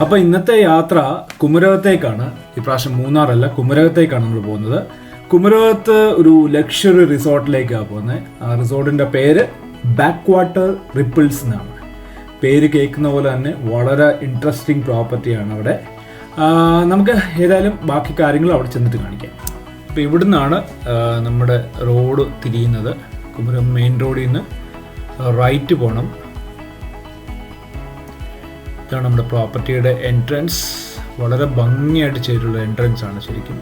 അപ്പോൾ ഇന്നത്തെ യാത്ര കുമരകത്തേക്കാണ്. ഇപ്രാവശ്യം മൂന്നാറല്ല, കുമരകത്തേക്കാണ് നമ്മൾ പോകുന്നത്. കുമരകത്ത് ഒരു ലക്ഷറി റിസോർട്ടിലേക്കാണ് പോകുന്നത്. ആ റിസോർട്ടിൻ്റെ പേര് ബാക്ക് വാട്ടർ റിപ്പിൾസ് എന്നാണ്. പേര് കേൾക്കുന്ന പോലെ തന്നെ വളരെ ഇൻട്രസ്റ്റിംഗ് പ്രോപ്പർട്ടിയാണ് അവിടെ. നമുക്ക് ഏതായാലും ബാക്കി കാര്യങ്ങൾ അവിടെ ചെന്നിട്ട് കാണിക്കാം. അപ്പോൾ ഇവിടുന്നാണ് നമ്മുടെ റോഡ് തിരിയുന്നത്. കുമരകം മെയിൻ റോഡിൽ നിന്ന് റൈറ്റ് പോകണം. ഇതാണ് നമ്മുടെ പ്രോപ്പർട്ടിയുടെ എൻട്രൻസ്. വളരെ ഭംഗിയായിട്ട് ചെയ്തിട്ടുള്ള എൻട്രൻസ് ആണ് ശരിക്കും.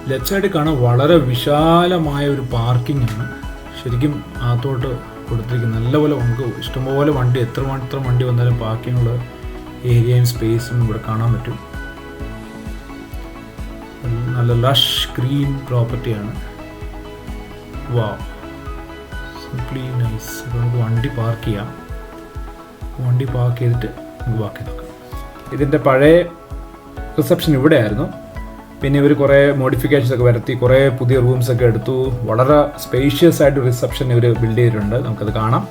ലെഫ്റ്റ് സൈഡിൽ കാണാൻ വളരെ വിശാലമായ ഒരു പാർക്കിംഗ് ആണ് ശരിക്കും അകത്തോട്ട് കൊടുത്തിരിക്കുന്നത്. നല്ലപോലെ നമുക്ക് ഇഷ്ടംപോലെ വണ്ടി, എത്ര വണ്ടി വന്നാലും പാർക്കിങ്ങുള്ള ഏരിയയും സ്പേസും ഇവിടെ കാണാൻ പറ്റും. നല്ല ലഷ് ഗ്രീൻ പ്രോപ്പർട്ടിയാണ്. വാവ്, സിംപ്ലി നൈസ്. അപ്പോൾ നമുക്ക് വണ്ടി പാർക്ക് ചെയ്യാം. വണ്ടി പാർക്ക് ചെയ്തിട്ട് നമുക്ക് ബാക്കി നോക്കാം. ഇതിൻ്റെ പഴയ റിസപ്ഷൻ ഇവിടെ ആയിരുന്നു. പിന്നെ ഇവർ കുറേ മോഡിഫിക്കേഷൻസ് ഒക്കെ വരുത്തി, കുറേ പുതിയ റൂംസ് ഒക്കെ എടുത്തു. വളരെ സ്പേഷ്യസ് ആയിട്ട് റിസപ്ഷൻ ഇവർ ബിൽഡ് ചെയ്തിട്ടുണ്ട്. നമുക്കത് കാണാം.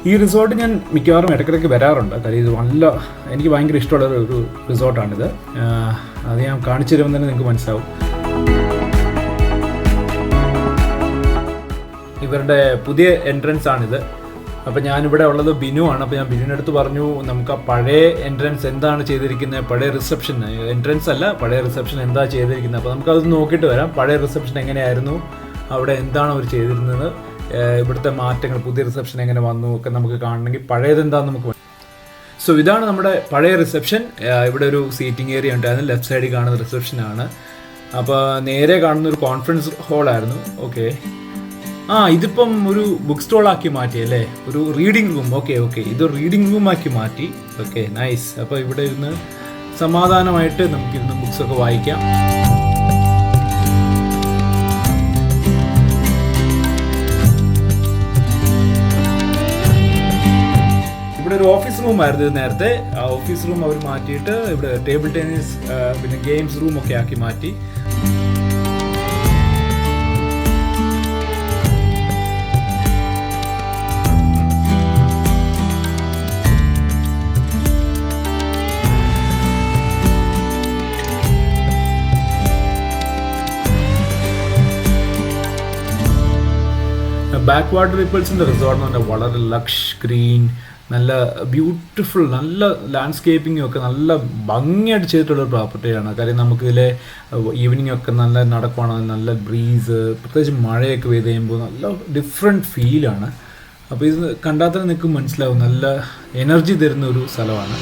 ഈ റിസോർട്ട് ഞാൻ മിക്കവാറും ഇടയ്ക്കിടയ്ക്ക് വരാറുണ്ട്. കാര്യം ഇത് എനിക്ക് ഭയങ്കര ഇഷ്ടമുള്ള ഒരു റിസോർട്ടാണിത്. അത് ഞാൻ കാണിച്ചു തരുമ്പോൾ തന്നെ നിങ്ങൾക്ക് മനസ്സിലാവും. ഇവരുടെ പുതിയ എൻട്രൻസ് ആണിത്. അപ്പോൾ ഞാനിവിടെ ഉള്ളത് ബിനു ആണ്. അപ്പോൾ ഞാൻ ബിനുവിൻ്റെ അടുത്ത് പറഞ്ഞു നമുക്ക് ആ പഴയ എൻട്രൻസ് എന്താണ് ചെയ്തിരിക്കുന്നത്, പഴയ റിസപ്ഷൻ എൻട്രൻസ് അല്ല, പഴയ റിസപ്ഷൻ എന്താ ചെയ്തിരിക്കുന്നത്. അപ്പോൾ നമുക്കത് നോക്കിയിട്ട് വരാം. പഴയ റിസപ്ഷൻ എങ്ങനെയായിരുന്നു, അവിടെ എന്താണ് അവർ ചെയ്തിരുന്നത്, ഇവിടുത്തെ മാറ്റങ്ങൾ, പുതിയ റിസപ്ഷൻ എങ്ങനെ വന്നു ഒക്കെ നമുക്ക് കാണണമെങ്കിൽ പഴയത് എന്താണെന്ന് നമുക്ക്. സോ ഇതാണ് നമ്മുടെ പഴയ റിസപ്ഷൻ. ഇവിടെ ഒരു സീറ്റിംഗ് ഏരിയ ഉണ്ടായിരുന്നു. ലെഫ്റ്റ് സൈഡിൽ കാണുന്ന റിസപ്ഷനാണ്. അപ്പോൾ നേരെ കാണുന്ന ഒരു കോൺഫറൻസ് ഹാളായിരുന്നു. ഓക്കെ, ഇതിപ്പം ഒരു ബുക്ക് സ്റ്റോളാക്കി മാറ്റി അല്ലേ, ഒരു റീഡിംഗ് റൂം. ഓക്കെ, ഇത് റീഡിംഗ് റൂമാക്കി മാറ്റി. Okay, nice. അപ്പോൾ ഇവിടെ ഇരുന്ന് സമാധാനമായിട്ട് നമുക്കിരുന്ന് ബുക്സൊക്കെ വായിക്കാം. ഇവിടെ ഒരു ഓഫീസ് റൂം ആയിരുന്നു നേരത്തെ. ആ ഓഫീസ് റൂം അവർ മാറ്റിയിട്ട് ഇവിടെ ടേബിൾ ടെന്നീസ് പിന്നെ ഗെയിംസ് റൂം ഒക്കെ ആക്കി മാറ്റി. ബാക്ക് വാട്ടർ റിപ്പിൾസിൻ്റെ റിസോർട്ട് എന്ന് പറഞ്ഞാൽ വളരെ ലക്ഷ് ഗ്രീൻ, നല്ല ബ്യൂട്ടിഫുൾ, നല്ല ലാൻഡ്സ്കേപ്പിംഗും ഒക്കെ നല്ല ഭംഗിയായിട്ട് ചെയ്തിട്ടുള്ള പ്രോപ്പർട്ടിയാണ്. കാര്യം നമുക്കിതിലെ ഈവനിങ് ഒക്കെ നല്ല നടക്കുവാണെങ്കിൽ നല്ല ബ്രീസ്, പ്രത്യേകിച്ച് മഴയൊക്കെ പെയ്ത് കഴിയുമ്പോൾ നല്ല ഡിഫറെൻറ്റ് ഫീലാണ്. അപ്പോൾ ഇത് കണ്ടാൽ തന്നെ നിങ്ങൾക്ക് മനസ്സിലാവും, നല്ല എനർജി തരുന്ന ഒരു സ്ഥലമാണ്.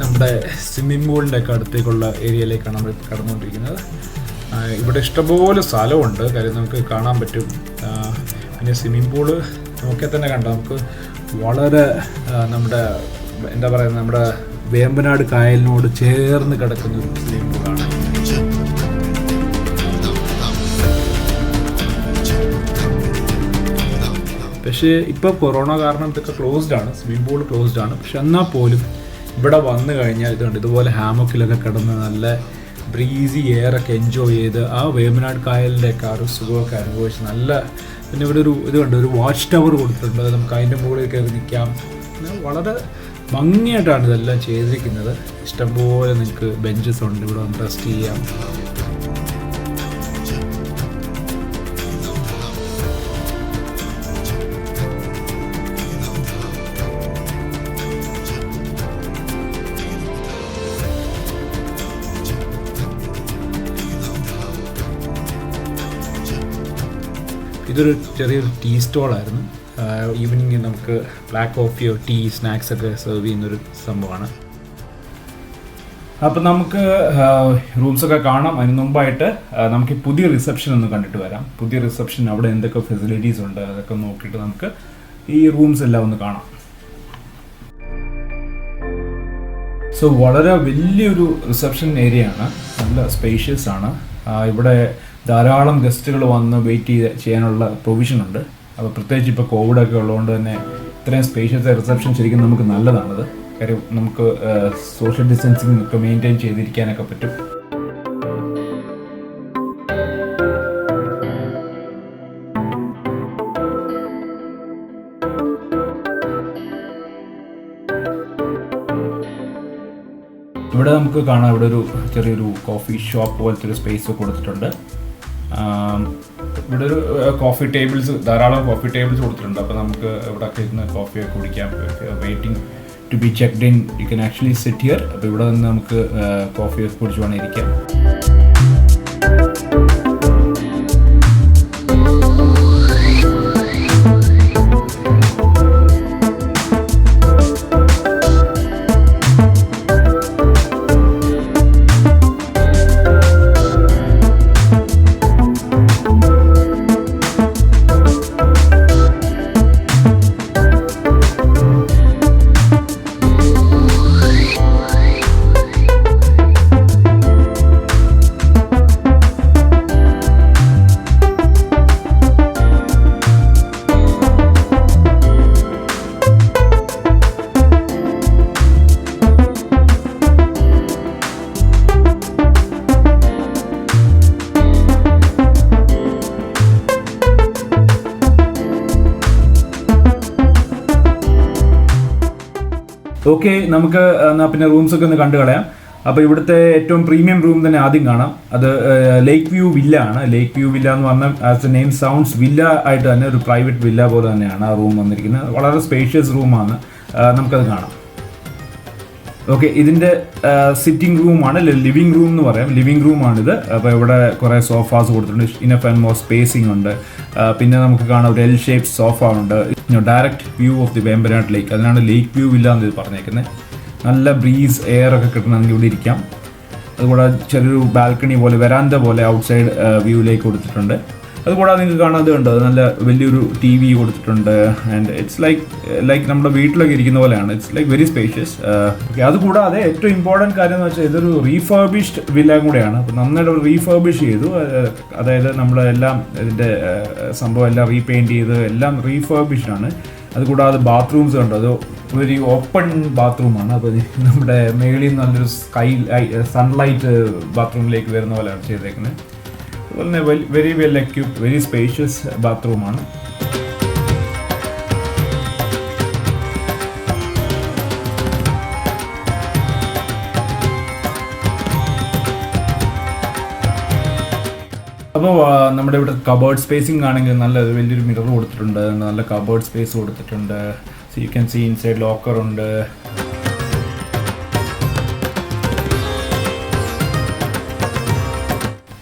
നമ്മുടെ സ്വിമ്മിംഗ് പൂളിൻ്റെ ഒക്കെ അടുത്തേക്കുള്ള ഏരിയയിലേക്കാണ് നമ്മൾ കടന്നുകൊണ്ടിരിക്കുന്നത്. ഇവിടെ ഇഷ്ടംപോലെ സ്ഥലമുണ്ട്, കാര്യം നമുക്ക് കാണാൻ പറ്റും. പിന്നെ സ്വിമ്മിംഗ് പൂള് നോക്കിയാൽ തന്നെ കണ്ടാൽ നമുക്ക് വളരെ നമ്മുടെ എന്താ പറയുക, നമ്മുടെ വേമ്പനാട് കായലിനോട് ചേർന്ന് കിടക്കുന്ന ഒരു സ്വിമ്മിംഗ് പൂളാണ്. പക്ഷേ ഇപ്പോൾ കൊറോണ കാരണം ഇതൊക്കെ ക്ലോസ്ഡ് ആണ്, സ്വിമ്മിംഗ് പൂൾ ക്ലോസ്ഡ് ആണ്. പക്ഷെ എന്നാൽ പോലും ഇവിടെ വന്നു കഴിഞ്ഞാൽ ഇതുണ്ട്, ഇതുപോലെ ഹാമക്കിലൊക്കെ കിടന്ന് നല്ല ബ്രീസി എയറൊക്കെ എൻജോയ് ചെയ്ത് ആ വേമ്പനാട് കായലിൻ്റെയൊക്കെ ആ ഒരു സുഖമൊക്കെ അനുഭവിച്ച് നല്ല. പിന്നെ ഇവിടെ ഒരു ഇതുണ്ട്, ഒരു വാച്ച് ടവർ കൊടുത്തിട്ടുണ്ട്. നമുക്ക് അതിൻ്റെ മുകളിൽ കയറി നിൽക്കാം. വളരെ ഭംഗിയായിട്ടാണ് ഇതെല്ലാം ചെയ്തിരിക്കുന്നത്. ഇഷ്ടംപോലെ നിങ്ങൾക്ക് ബെഞ്ചസ് ഉണ്ട്, ഇവിടെ വന്ന് റെസ്റ്റ് ചെയ്യാം. ഇതൊരു ചെറിയൊരു ടീ സ്റ്റോളായിരുന്നു. ഈവനിങ് നമുക്ക് ബ്ലാക്ക് കോഫിയോ ടീ സ്നാക്സ് ഒക്കെ സെർവ് ചെയ്യുന്നൊരു സംഭവമാണ്. അപ്പം നമുക്ക് റൂംസൊക്കെ കാണാം. അതിന് മുമ്പായിട്ട് നമുക്ക് പുതിയ റിസപ്ഷൻ ഒന്ന് കണ്ടിട്ട് വരാം. പുതിയ റിസപ്ഷൻ അവിടെ എന്തൊക്കെ ഫെസിലിറ്റീസ് ഉണ്ട് അതൊക്കെ നോക്കിയിട്ട് നമുക്ക് ഈ റൂംസ് എല്ലാം ഒന്ന് കാണാം. സോ വളരെ വലിയൊരു റിസപ്ഷൻ ഏരിയ ആണ്, നല്ല സ്പേഷ്യസ് ആണ്. ഇവിടെ ധാരാളം ഗസ്റ്റുകൾ വന്ന് വെയിറ്റ് ചെയ്യാനുള്ള പ്രൊവിഷൻ ഉണ്ട്. അപ്പോൾ പ്രത്യേകിച്ച് ഇപ്പോൾ കോവിഡൊക്കെ ഉള്ളതുകൊണ്ട് തന്നെ ഇത്രയും സ്പേഷ്യസ് റിസപ്ഷൻ ശരിക്കും നമുക്ക് നല്ലതാണത്. കാര്യം നമുക്ക് സോഷ്യൽ ഡിസ്റ്റൻസിങ് ഒക്കെ മെയിൻറ്റെയിൻ ചെയ്തിരിക്കാനൊക്കെ പറ്റും. ഇവിടെ നമുക്ക് കാണാം, ഇവിടെ ഒരു ചെറിയൊരു കോഫി ഷോപ്പ് പോലത്തെ ഒരു സ്പേസ് കൊടുത്തിട്ടുണ്ട്. ഇവിടെ ഒരു കോഫി ടേബിൾസ്, ധാരാളം കോഫി ടേബിൾസ് കൊടുത്തിട്ടുണ്ട്. അപ്പോൾ നമുക്ക് ഇവിടെ ഒക്കെ ഇരുന്ന് കോഫിയൊക്കെ കുടിക്കാം. Waiting to be checked in, you can actually sit here. അപ്പോൾ ഇവിടെ നിന്ന് നമുക്ക് കോഫിയൊക്കെ കുടിച്ച് വേണം ഇരിക്കാം. ഓക്കെ, നമുക്ക് എന്നാൽ പിന്നെ റൂംസൊക്കെ ഒന്ന് കണ്ടു കളയാം. അപ്പോൾ ഇവിടുത്തെ ഏറ്റവും പ്രീമിയം റൂം തന്നെ ആദ്യം കാണാം. അത് ലേക്ക് വ്യൂ വില്ല ആണ്. ലേക്ക് വ്യൂ വില്ല എന്ന് പറഞ്ഞാൽ as A name sounds villa ആയിട്ട് തന്നെ ഒരു പ്രൈവറ്റ് വില്ല പോലെ തന്നെയാണ് ആ റൂം വന്നിരിക്കുന്നത്. വളരെ സ്പേഷ്യസ് റൂമാണ്, നമുക്കത് കാണാം. ഓക്കെ, ഇതിൻ്റെ സിറ്റിംഗ് റൂമാണ്, ലിവിങ് റൂം എന്ന് പറയാം. ലിവിങ് റൂമാണിത്. അപ്പോൾ ഇവിടെ കുറേ സോഫാസ് കൊടുത്തിട്ടുണ്ട്, ഇനഫ് ആൻഡ് മോർ സ്പേസിംഗ് ഉണ്ട്. പിന്നെ നമുക്ക് കാണാം ഒരു എൽ ഷേപ്പ് സോഫ ഉണ്ട്. Direct view of the Vembanad lake, അതിനാണ് ലേക്ക് വ്യൂ വില്ല എന്ന് ഇത് പറഞ്ഞേക്കുന്നത്. നല്ല ബ്രീസ് എയർ ഒക്കെ കിട്ടണമെങ്കിൽ ഇവിടെ ഇരിക്കാം. അതുകൂടെ ചെറിയൊരു ബാൽക്കണി പോലെ, വരാന്ത പോലെ ഔട്ട് സൈഡ് വ്യൂയിലേക്ക് കൊടുത്തിട്ടുണ്ട്. അതുകൂടാതെ നിങ്ങൾക്ക് കാണാൻ ഉണ്ട്, നല്ല വലിയൊരു ടി വി കൊടുത്തിട്ടുണ്ട്. ആൻഡ് ഇറ്റ്സ് ലൈക്ക് നമ്മുടെ വീട്ടിലൊക്കെ ഇരിക്കുന്ന പോലെയാണ്. It's like very spacious. Okay, അതുകൂടാതെ ഏറ്റവും ഇമ്പോർട്ടൻറ്റ് കാര്യം എന്ന് വെച്ചാൽ ഇതൊരു റീഫർബിഷ്ഡ് വില്ല കൂടെയാണ്. അപ്പോൾ നന്നായിട്ട് റീഫർബിഷ് ചെയ്തു. അതായത് നമ്മളെല്ലാം ഇതിൻ്റെ സംഭവം എല്ലാം റീപെയിൻറ്റ് ചെയ്ത് എല്ലാം റീഫർബിഷ്ഡ് ആണ്. അതുകൂടാതെ ബാത്റൂംസ് ഉണ്ട്, അത് ഒരു ഓപ്പൺ ബാത്റൂമാണ്. അപ്പോൾ നമ്മുടെ മേളിൽ നല്ലൊരു സൺലൈറ്റ് ബാത്റൂമിലേക്ക് വരുന്ന പോലെയാണ് ചെയ്തേക്കുന്നത്. അതുപോലെ very well equipped, very spacious ബാത്റൂമാണ്. അപ്പോൾ നമ്മുടെ ഇവിടെ കബേർഡ് സ്പേസിംഗ് ആണെങ്കിൽ നല്ല വലിയൊരു മിറർ കൊടുത്തിട്ടുണ്ട്, നല്ല കബേർഡ് സ്പേസ് കൊടുത്തിട്ടുണ്ട്. So you can see inside locker ഉണ്ട്.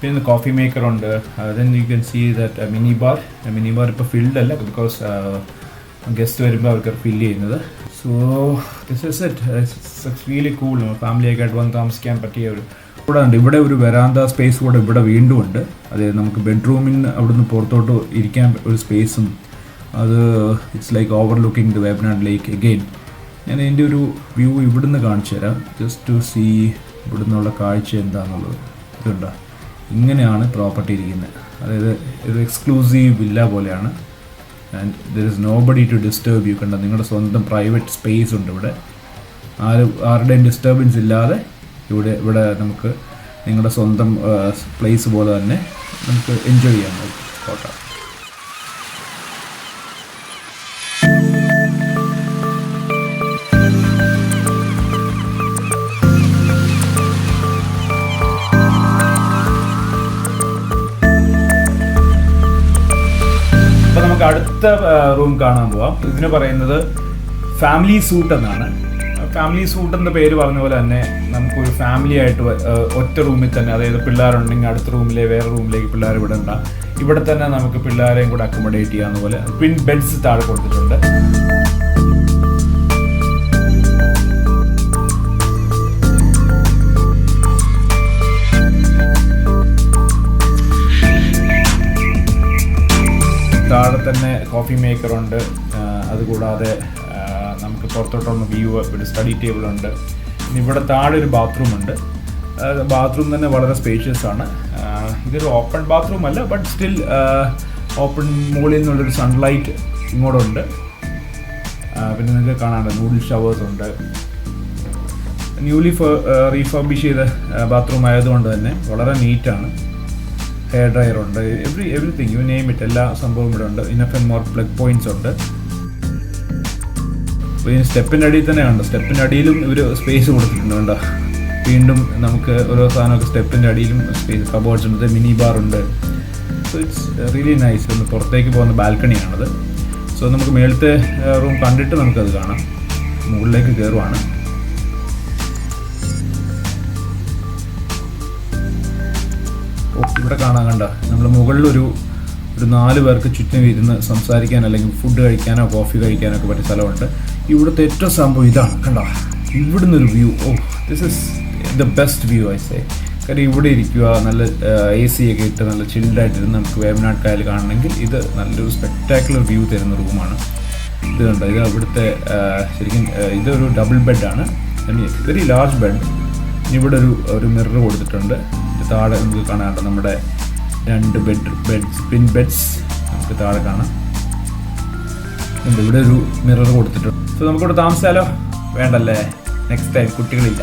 പിന്നെ കോഫി മേക്കർ ഉണ്ട്. Then you can see that mini bar ഇപ്പോൾ ഫിൽഡ് അല്ല, ബിക്കോസ് ഗസ്റ്റ് വരുമ്പോൾ അവർക്ക് ഫില്ല് ചെയ്യുന്നത്. So this is it's really cool. ഫാമിലിയൊക്കെ ആയിട്ട് വന്ന് താമസിക്കാൻ പറ്റിയ ഒരു കൂടെ ഉണ്ട്. ഇവിടെ ഒരു വരാന്ത സ്പേസ് കൂടെ ഇവിടെ വീണ്ടും ഉണ്ട്. അതായത് നമുക്ക് ബെഡ്റൂമിന് അവിടുന്ന് പുറത്തോട്ട് ഇരിക്കാൻ ഒരു സ്പേസും. അത് it's like over looking the Vembanad lake again. ഞാൻ ഇതിൻ്റെ ഒരു വ്യൂ ഇവിടുന്ന് കാണിച്ചു തരാം, ജസ്റ്റ് ടു സീ ഇവിടുന്നുള്ള കാഴ്ച എന്താണെന്നുള്ളത്. ഇതുണ്ടോ, ഇങ്ങനെയാണ് പ്രോപ്പർട്ടി ഇരിക്കുന്നത്. അതായത് ഒരു എക്സ്ക്ലൂസീവ് വില്ല പോലെയാണ്. And there is nobody to disturb you. കണ്ട, നിങ്ങളുടെ സ്വന്തം പ്രൈവറ്റ് സ്പേസ് ഉണ്ട് ഇവിടെ. ആരുടെയും ഡിസ്റ്റർബൻസ് ഇല്ലാതെ ഇവിടെ നമുക്ക് നിങ്ങളുടെ സ്വന്തം പ്ലേസ് പോലെ തന്നെ നമുക്ക് എൻജോയ് ചെയ്യാൻ പറ്റും കോട്ട. അപ്പോൾ നമുക്ക് അടുത്ത റൂം കാണാൻ പോവാം. ഇതിന് പറയുന്നത് ഫാമിലി സൂട്ട് എന്നാണ്. ഫാമിലി സൂട്ട് എന്ന പേര് പറഞ്ഞ പോലെ തന്നെ നമുക്കൊരു ഫാമിലി ആയിട്ട് ഒറ്റ റൂമിൽ തന്നെ, അതായത് പിള്ളേരുണ്ടെങ്കിൽ അടുത്ത റൂമിലെ വേറെ റൂമിലേക്ക് പിള്ളേർ വിടണ്ട, ഇവിടെ തന്നെ നമുക്ക് പിള്ളേരെയും കൂടെ അക്കോമഡേറ്റ് ചെയ്യാവുന്ന പോലെ ട്വിൻ ബെഡ്സ് താഴെ കൊടുത്തിട്ടുണ്ട്. തന്നെ കോഫി മേക്കറുണ്ട്. അതുകൂടാതെ നമുക്ക് പുറത്തോട്ടുള്ള വ്യൂ, ഒരു സ്റ്റഡി ടേബിളുണ്ട്. ഇവിടെ താഴെ ഒരു ബാത്റൂം ഉണ്ട്. ബാത്റൂം തന്നെ വളരെ സ്പേഷ്യസ് ആണ്. ഇതൊരു ഓപ്പൺ ബാത്റൂം അല്ല, ബട്ട് സ്റ്റിൽ ഓപ്പൺ, മുകളിൽ നിന്നുള്ളൊരു സൺലൈറ്റ് ഇങ്ങോട്ടുണ്ട്. പിന്നെ നിങ്ങൾക്ക് കാണാനുണ്ട് നൂഡിൽ ഷവേഴ്സ് ഉണ്ട്. ന്യൂലി റീഫർബിഷ് ചെയ്ത ബാത്റൂം ആയതുകൊണ്ട് തന്നെ വളരെ നീറ്റാണ്. ഹെയർ ഡ്രയർ ഉണ്ട്. എവറിത്തിങ് യു നെയിം ഇറ്റ്, എല്ലാ സംഭവവും ഇവിടെ ഉണ്ട്. Enough and more plug points ഉണ്ട്. അപ്പോൾ ഈ സ്റ്റെപ്പിൻ്റെ അടിയിൽ തന്നെ കണ്ടോ, സ്റ്റെപ്പിൻ്റെ അടിയിലും ഇവർ സ്പേസ് കൊടുത്തിട്ടുണ്ട് കണ്ടോ. വീണ്ടും നമുക്ക് ഓരോ സാധനമൊക്കെ സ്റ്റെപ്പിൻ്റെ അടിയിലും സ്പേസ്, കബോർഡ്സ് ഉണ്ട്, മിനി ബാർ ഉണ്ട്. So it's really nice. ഒന്ന് പുറത്തേക്ക് പോകുന്ന ബാൽക്കണിയാണത്. സോ നമുക്ക് മേളത്തെ റൂം കണ്ടിട്ട് നമുക്കത് കാണാം. മുകളിലേക്ക് കയറുവാണ്. ഇവിടെ കാണാൻ കണ്ട, നമ്മൾ മുകളിലൊരു 4 പേർക്ക് ചുറ്റും ഇരുന്ന് സംസാരിക്കാൻ അല്ലെങ്കിൽ ഫുഡ് കഴിക്കാനോ കോഫി കഴിക്കാനോ ഒക്കെ പറ്റിയ സ്ഥലമുണ്ട്. ഇവിടുത്തെ ഏറ്റവും സംഭവം ഇതാണ് കണ്ടോ, ഇവിടുന്ന് ഒരു view. This is the best view I say. കാര്യം ഇവിടെ ഇരിക്കുക, നല്ല AC ഒക്കെ ഇട്ട് നല്ല ചിൽഡായിട്ടിരുന്ന് നമുക്ക് വേമ്പനാട് കായൽ കാണണമെങ്കിൽ ഇത് നല്ലൊരു സ്പെക്ടാക്കുലർ വ്യൂ തരുന്ന റൂമാണ്. ഇത് കണ്ടോ, ഇത് ഇവിടുത്തെ ശരിക്കും ഇതൊരു ഡബിൾ ബെഡാണ്, വെരി ലാർജ് ബെഡ്. ഇവിടെ ഒരു മിറർ കൊടുത്തിട്ടുണ്ട്. താഴെ നമുക്ക് കാണാനുണ്ട് നമ്മുടെ 2 ബെഡ്സ്, ട്വിൻ ബെഡ്സ് നമുക്ക് താഴെ കാണാം. ഇവിടെ ഒരു മിറർ കൊടുത്തിട്ടുണ്ട്. സോ നമുക്കിവിടെ താമസിച്ചാലോ? വേണ്ടല്ലേ, നെക്സ്റ്റ് ടൈം, കുട്ടികളില്ല.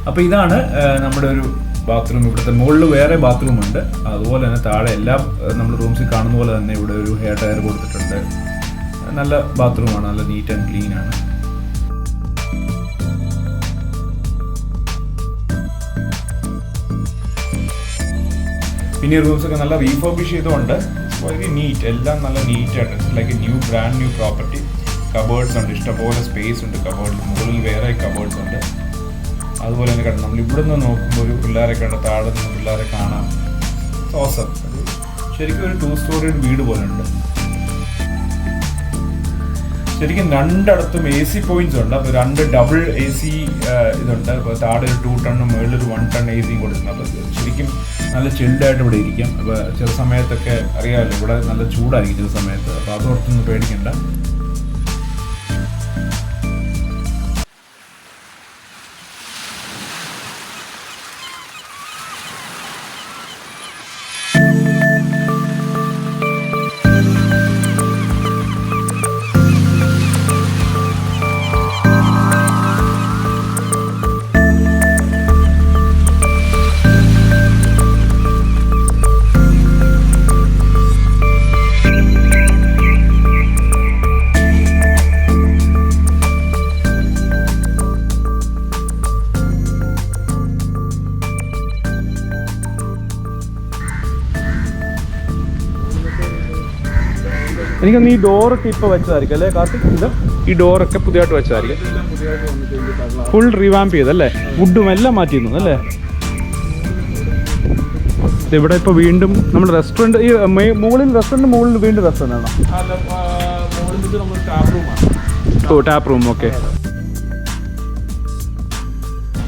അപ്പോൾ ഇതാണ് നമ്മുടെ ഒരു ബാത്റൂം. ഇവിടുത്തെ മുകളിൽ വേറെ ബാത്റൂം ഉണ്ട്. അതുപോലെ തന്നെ താഴെ എല്ലാ നമ്മൾ റൂംസിൽ കാണുന്ന പോലെ തന്നെ ഇവിടെ ഒരു ഹെയർ ഡ്രയർ കൊടുത്തിട്ടുണ്ട്. നല്ല ബാത്റൂമാണ്, നല്ല നീറ്റ് ആൻഡ് ക്ലീൻ ആണ്. പിന്നെ റൂംസൊക്കെ നല്ല റീഫർബിഷ് ചെയ്തുകൊണ്ട് വെരി നീറ്റ്, എല്ലാം നല്ല നീറ്റായിട്ട്. It's like A brand new property. Cupboards ഉണ്ട്, ഇഷ്ടംപോലെ സ്പേസ് ഉണ്ട് കബേർഡിൽ. മുകളിൽ വേറെ കബേർഡ്സ് ഉണ്ട്. അതുപോലെ തന്നെ കണ്ടു, നമ്മൾ ഇവിടെ നിന്ന് നോക്കുമ്പോൾ ഒരു പിള്ളേരെ കണ്ട, താഴെ നിന്ന് പിള്ളേരെ കാണാം. ഓസം, ശരിക്കും ഒരു 2 സ്റ്റോറി വീട് പോലെ ഉണ്ട്. ശരിക്കും രണ്ടിടത്തും AC പോയിന്റ്സ് ഉണ്ട്. അപ്പോൾ 2 ഡബിൾ AC ഇതുണ്ട്. അപ്പോൾ താഴെ ഒരു 2 ടണ്ണും മുകളിലൊരു 1 ടൺ AC കൊടുക്കുന്നത്. അപ്പോൾ ശരിക്കും നല്ല ചിൽഡായിട്ട് ഇവിടെ ഇരിക്കാം. അപ്പോൾ ചില സമയത്തൊക്കെ അറിയാമല്ലോ, ഇവിടെ നല്ല ചൂടായിരിക്കും ചില സമയത്ത്. അപ്പോൾ അതോർത്തൊന്നും പേടിക്കണ്ട. എനിക്കൊന്ന് ഈ ഡോറൊക്കെ ഇപ്പോൾ വെച്ചതായിരിക്കും അല്ലേ കാർത്തിക്? ഇത് ഈ ഡോറൊക്കെ പുതിയതായിട്ട് വെച്ചതായിരിക്കും. ഫുൾ റിവാമ്പ് ചെയ്തല്ലേ, വുഡും എല്ലാം മാറ്റിയിരുന്നു അല്ലേ? ഇവിടെ ഇപ്പോൾ വീണ്ടും നമ്മൾ റെസ്റ്റോറൻറ്റ്, ഈ മുകളിൽ റെസ്റ്റോറൻറ്റ്, മുകളിൽ വീണ്ടും റെസ്റ്റോറൻറ്റ് ആണോ? ഓ, ടാപ്പ് റൂം. ഓക്കെ.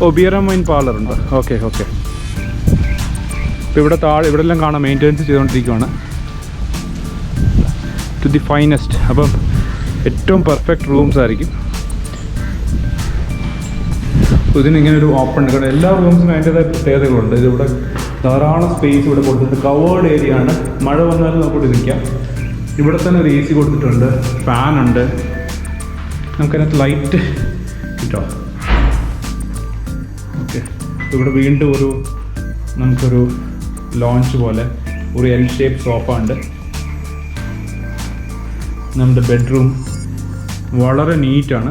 ഓ, ബിയർ ആൻഡ് വൈൻ പാർലർ ഉണ്ട്. ഓക്കെ. ഇപ്പോൾ ഇവിടെ താഴെ ഇവിടെ എല്ലാം കാണാം, മെയിൻ്റെനൻസ് ചെയ്തുകൊണ്ടിരിക്കുകയാണ്. To the finest. അപ്പം ഏറ്റവും പെർഫെക്റ്റ് റൂംസ് ആയിരിക്കും. ഇതിനിങ്ങനെ ഒരു ഓപ്പൺ ഉണ്ട്. എല്ലാ റൂംസിനും അതിൻ്റെതായ പ്രത്യേകതകളുണ്ട്. ഇതിവിടെ ധാരാളം സ്പേസ് ഇവിടെ കൊടുത്തിട്ടുണ്ട്. കവേർഡ് ഏരിയ ആണ്. മഴ വന്നാലും നമുക്ക് നിൽക്കാം. ഇവിടെ തന്നെ ഒരു AC കൊടുത്തിട്ടുണ്ട്, ഫാനുണ്ട്. നമുക്കതിനകത്ത് ലൈറ്റ് കിട്ടോ. ഓക്കെ. ഇവിടെ വീണ്ടും നമുക്കൊരു ലോഞ്ച് പോലെ ഒരു L ഷേപ്പ് സോഫ ഉണ്ട്. നമ്മുടെ ബെഡ്റൂം വളരെ നീറ്റാണ്.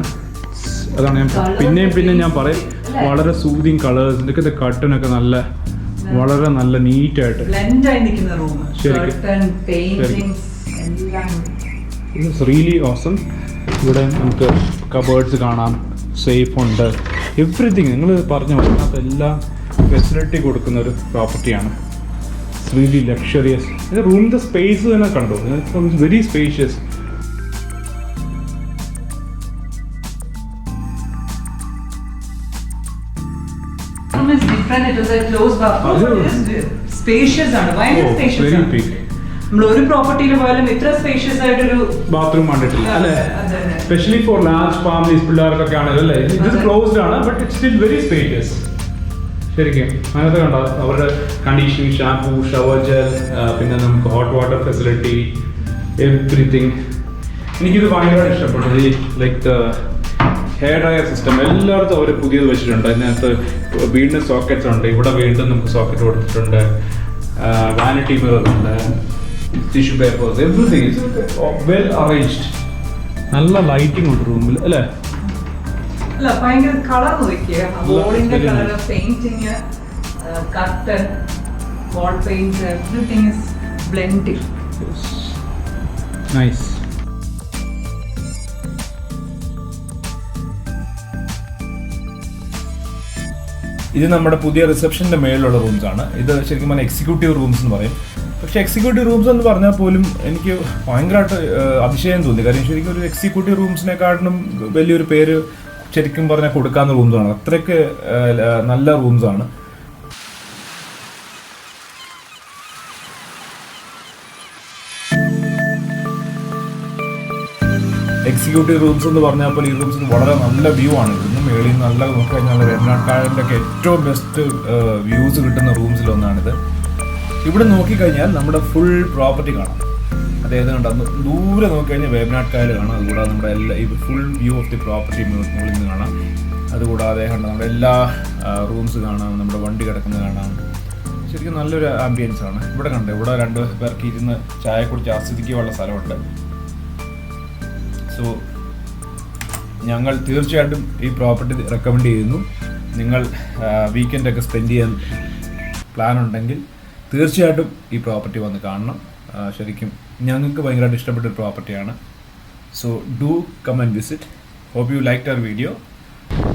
അതാണ് ഞാൻ പിന്നെയും ഞാൻ പറയും, വളരെ സൂതിങ് കളേഴ്സ്. ഇതൊക്കെ കട്ടനൊക്കെ വളരെ നല്ല നീറ്റായിട്ട് ഇറ്റ്സ് റിയലി ഓസം. ഇവിടെ നമുക്ക് കബേർഡ്സ് കാണാം, സേഫ് ഉണ്ട്, എവറിത്തിങ് നിങ്ങൾ പറഞ്ഞ അതിനകത്ത് എല്ലാ ഫെസിലിറ്റി കൊടുക്കുന്ന ഒരു പ്രോപ്പർട്ടിയാണ്. It's really luxurious. ഇത് റൂമിൻ്റെ സ്പേസ് തന്നെ കണ്ടു, it's very spacious. It was a closed bathroom. Spacious and why is spacious? Very big. നമ്മൾ ഒരു പ്രോപ്പർട്ടിയിൽ പോയാലും ഇത്ര സ്പേഷ്യസ് ആയിട്ടൊരു ബാത്റൂം കണ്ടിട്ടില്ല അല്ലേ? സ്പെഷ്യലി ഫോർ ലാർജ് ഫാമിലീസ്, പിള്ളേർക്കൊക്കെ ആണെങ്കിൽ അല്ലേ? ഇത് ക്ലോസ്ഡ് ആണ്, but it still very spacious. ശരിക്കും അതിനകത്ത് കണ്ടോ അവരുടെ കണ്ടീഷനിങ്, ഷാംപൂ, ഷവർ ജെൽ, പിന്നെ നമുക്ക് ഹോട്ട് വാട്ടർ ഫെസിലിറ്റി, എവറിത്തിങ്. എനിക്കിത് ഭയങ്കര ഇഷ്ടപ്പെട്ടു. ഈ ലൈക്ക് ഹെയർ ഡ്രയർ സിസ്റ്റം എല്ലായിടത്തും അവർ പുതിയത് വെച്ചിട്ടുണ്ട്. അതിനകത്ത് വീണ്ടും സോക്കറ്റ്സ് ഉണ്ട്. ഇവിടെ വീണ്ടും നമുക്ക് സോക്കറ്റ് കൊടുത്തിട്ടുണ്ട്. വാനിറ്റി മിറർ ഉണ്ട്, tissue papers, everything is well arranged. നല്ല ലൈറ്റിംഗ് ഉണ്ട് റൂമിൽ അല്ലേ? അല്ല ഭയങ്കര കളർ നോക്കിയ ബോർഡിന്റെ colour, painting, curtain, wall paint, everything is blending. Nice. ഇത് നമ്മുടെ പുതിയ റിസപ്ഷൻ്റെ മേളിലുള്ള റൂംസ് ആണ്. ഇത് ശരിക്കും പറഞ്ഞാൽ എക്സിക്യൂട്ടീവ് റൂംസ് എന്ന് പറയും. പക്ഷേ എക്സിക്യൂട്ടീവ് റൂംസ് എന്ന് പറഞ്ഞാൽ പോലും എനിക്ക് ഭയങ്കരമായിട്ട് അതിശയം തോന്നി. കാര്യം ശരിക്കും ഒരു എക്സിക്യൂട്ടീവ് റൂംസിനെക്കാട്ടിലും വലിയൊരു പേര് ശരിക്കും പറഞ്ഞാൽ കൊടുക്കാവുന്ന റൂംസാണ്. അത്രയ്ക്ക് നല്ല റൂംസാണ്. എക്സിക്യൂട്ടീവ് റൂംസ് എന്ന് പറഞ്ഞാൽ പോലെ ഈ റൂംസിന് വളരെ നല്ല വ്യൂ ആണ്. ഇവിടുന്ന് മേളിൽ നിന്ന് നല്ല നോക്കിക്കഴിഞ്ഞാൽ വേമ്പനാട്ടുകായലിൻ്റെ ഒക്കെ ഏറ്റവും ബെസ്റ്റ് വ്യൂസ് കിട്ടുന്ന റൂംസിലൊന്നാണിത്. ഇവിടെ നോക്കിക്കഴിഞ്ഞാൽ നമ്മുടെ ഫുൾ പ്രോപ്പർട്ടി കാണാം. അതായത് കണ്ട ദൂരെ നോക്കിക്കഴിഞ്ഞാൽ വേമ്പനാട്ടുകായൽ കാണാം. അതുകൂടാതെ നമ്മുടെ എല്ലാ ഈ full view of the property മുകളിൽ നിന്ന് കാണാം. അതുകൂടാതെ കണ്ട നമ്മുടെ എല്ലാ റൂംസ് കാണാം, നമ്മുടെ വണ്ടി കിടക്കുന്നത് കാണാം. ശരിക്കും നല്ലൊരു ആംബിയൻസ് ആണ്. ഇവിടെ കണ്ട് ഇവിടെ 2 പേർക്ക് ഇരുന്ന് ചായ കുടിച്ച് ആസ്വദിക്കാനുള്ള സ്ഥലമുണ്ട്. സോ ഞങ്ങൾ തീർച്ചയായിട്ടും ഈ പ്രോപ്പർട്ടി റെക്കമെൻഡ് ചെയ്യുന്നു. നിങ്ങൾ വീക്കെൻഡൊക്കെ സ്പെൻഡ് ചെയ്യാൻ പ്ലാൻ ഉണ്ടെങ്കിൽ തീർച്ചയായിട്ടും ഈ പ്രോപ്പർട്ടി വന്ന് കാണണം. ശരിക്കും ഞങ്ങൾക്ക് ഭയങ്കരമായിട്ട് ഇഷ്ടപ്പെട്ടൊരു പ്രോപ്പർട്ടിയാണ്. So do come and visit. Hope you like our video.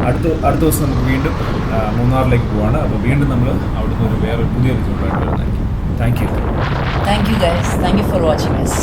അടുത്ത ദിവസം നമുക്ക് വീണ്ടും മൂന്നാറിലേക്ക് പോവാണ്. അപ്പോൾ വീണ്ടും നമ്മൾ അവിടുന്ന് വേറെ പുതിയ റിസോർട്ടായിട്ട് വരുന്നതായിരിക്കും. Thank you guys. Thank you for watching us.